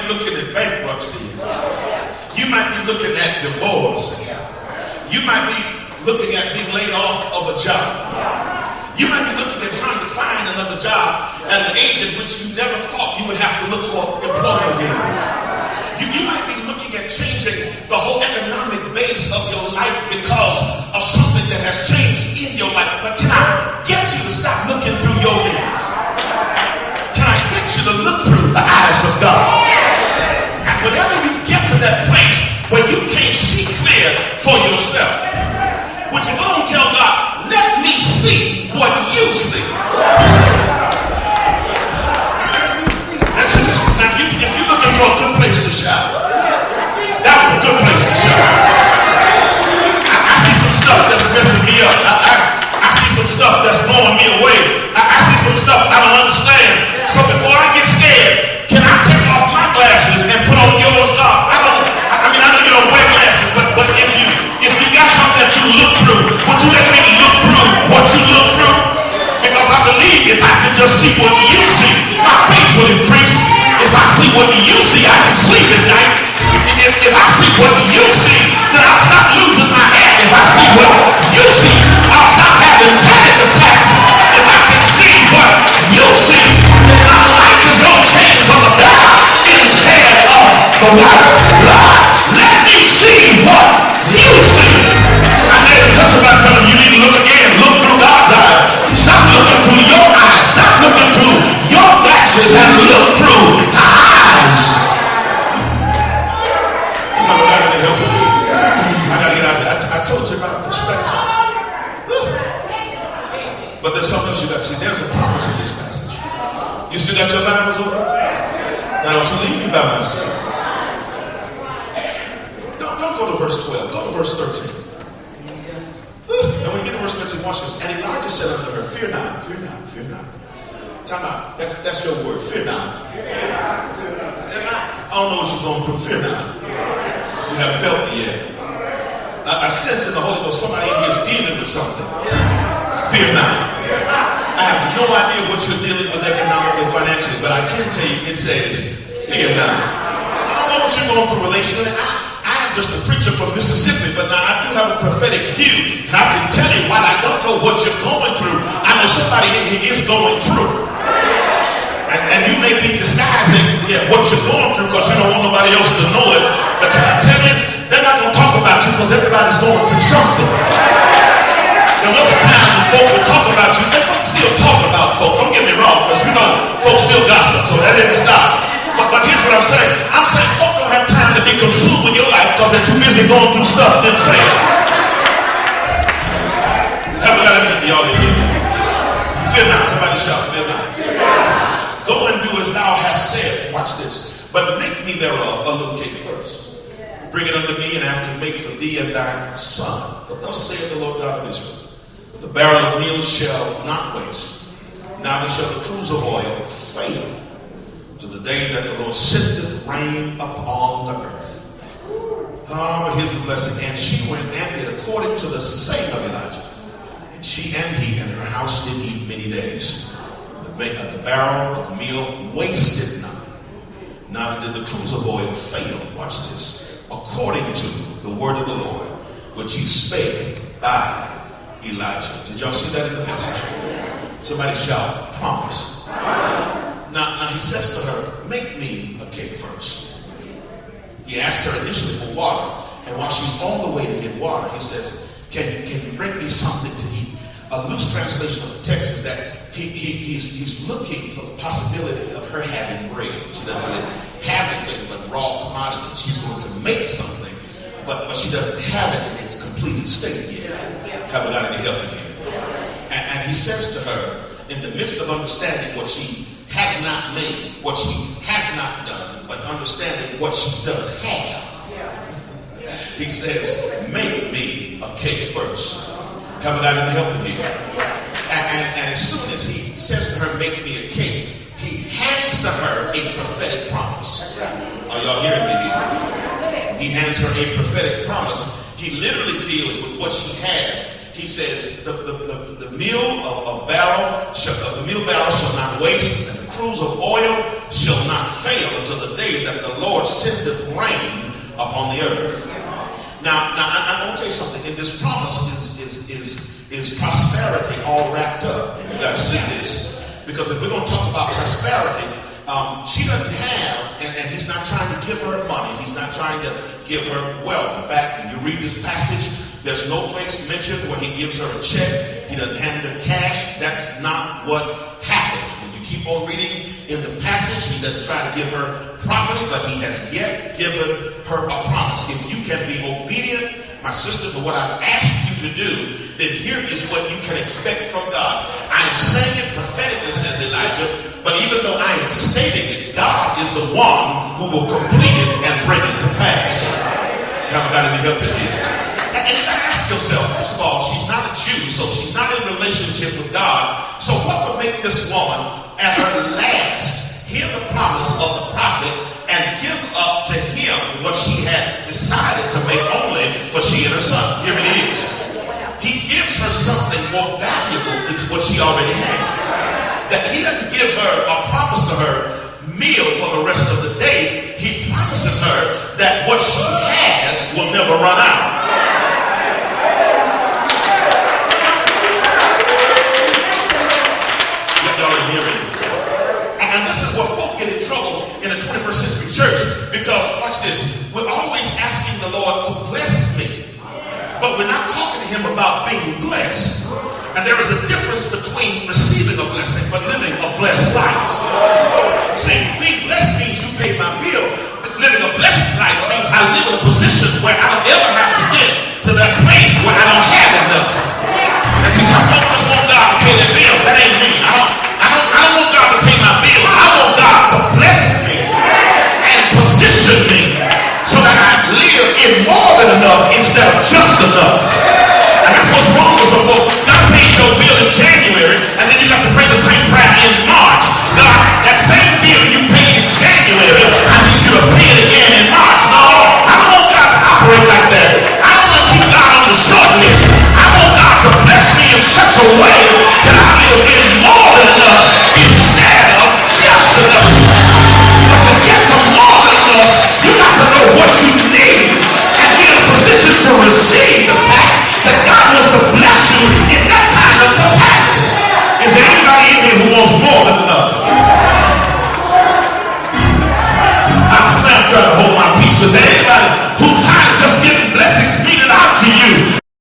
looking at bankruptcy. You might be looking at divorce. You might be looking at being laid off of a job. You might be looking at trying to find another job at an age at which you never thought you would have to look for employment again. You might be looking at changing the whole economic base of your life because of something that has changed in your life. But can I get you to stop looking through your lens? Can I get you to look through the eyes of God? And whenever you get to that place where you can't see clear for yourself, would you go and tell God, let me see what you see? Now, if you're looking for a good place to shout, that was a good place to shout. I see some stuff that's messing me up. I see some stuff that's blowing me away. I see some stuff I don't understand. So before I get scared, can I take off my glasses and put on yours? I know you don't wear glasses, but if you got something that you look through, would you let me look through what you look through? Because I believe if I can just see what you see, my faith will increase. If I see what you see, I can sleep at night. If I see what you see, then I'll stop losing my hair. If I see what you see, I'll stop having panic attacks. If I can see what you see, then my life is going to change for the better instead of the worse. Lord, let me see what you see. I made a touch about telling you need to look again. Look through God's eyes. Stop looking through your eyes. Stop looking through your glasses and look through the eyes. I gotta get out there. I told you about perspective. But there's something else you got to see. There's a promise in this passage. You still got your Bibles open? Now don't you leave me by myself. Don't go to verse 12. Go to verse 13. And when you get to verse 13, watch this. And Elijah said unto her, fear not, fear not, fear not. Time out. That's your word. Fear not. I don't know what you're going through. Fear not. You haven't felt me yet. I sense in the Holy Ghost somebody in here is dealing with something. Fear not. I have no idea what you're dealing with economically, financially, but I can tell you it says, fear not. I don't know what you're going through relationally. I'm just a preacher from Mississippi, but now I do have a prophetic view, and I can tell you while I don't know what you're going through, I know somebody in here is going through. And you may be disguising what you're going through because you don't want nobody else to know it. But can I tell you, they're not going to talk about you because everybody's going through something. There was a time when folk would talk about you, and folks still talk about folk. Don't get me wrong, because you know folks still gossip, so that didn't stop. But here's what I'm saying. I'm saying folk don't have time to be consumed with your life because they're too busy going through stuff themselves. Have we got anything y'all in here? Fear not. Somebody shout, fear not. Go and do as thou hast said. Watch this. But make me thereof a little cake first. Bring it unto me, and after make for thee and thy son. For thus saith the Lord God of Israel, the barrel of meal shall not waste, neither shall the cruse of oil fail, to the day that the Lord sendeth rain upon the earth. But here's the blessing. And she went and did according to the saying of Elijah. And she and he and her house did eat many days. The barrel of meal wasted not, neither did the cruse of oil fail. Watch this. According to the word of the Lord, which he spake by Elijah. Did y'all see that in the passage? Somebody shout, promise. Now he says to her, make me a cake first. He asked her initially for water, and while she's on the way to get water, he says, can you bring me something to eat? A loose translation of the text is that he's looking for the possibility of her having bread. She doesn't really have anything but raw commodities. She's going to make something, but she doesn't have it in its completed state yet. Haven't got any help in here. And he says to her, in the midst of understanding what she has not made, what she has not done, but understanding what she does have, he says, make me a cake first. Haven't got any help in here. And as soon as he says to her, make me a cake, he hands to her a prophetic promise. Are y'all hearing me here? He hands her a prophetic promise. He literally deals with what she has. He says, the meal barrel shall not waste, and the cruse of oil shall not fail until the day that the Lord sendeth rain upon the earth. Now I want to tell you something. In this promise is prosperity all wrapped up. And you got to see this, because if we're going to talk about prosperity, she doesn't have, and he's not trying to give her money. He's not trying to give her wealth. In fact, when you read this passage, there's no place mentioned where he gives her a check. He doesn't hand her cash. That's not what happens. When you keep on reading in the passage, he doesn't try to give her property, but he has yet given her a promise. If you can be obedient, my sister, to what I've asked you to do, then here is what you can expect from God. I am saying it prophetically, says Elijah, but even though I am stating it, God is the one who will complete it and bring it to pass. Haven't got any help in here. And you got to ask yourself, first of all, she's not a Jew, so she's not in relationship with God. So what would make this woman at her last hear the promise of the prophet and give up to him what she had decided to make only for she and her son? Here it is. He gives her something more valuable than what she already has. That he doesn't give her or promise to her meal for the rest of the day. He promises her that what she has will never run out. Y'all are hearing me. And this is where folk get in trouble in the 21st century church, because, watch this, we're always asking the Lord to bless me, but we're not talking to him about being blessed. And there is a difference between receiving a blessing but living a blessed life. See, being blessed means you pay my bill, but living a blessed life means I live in a position where I don't ever have to get to that place where I don't have enough. And see, some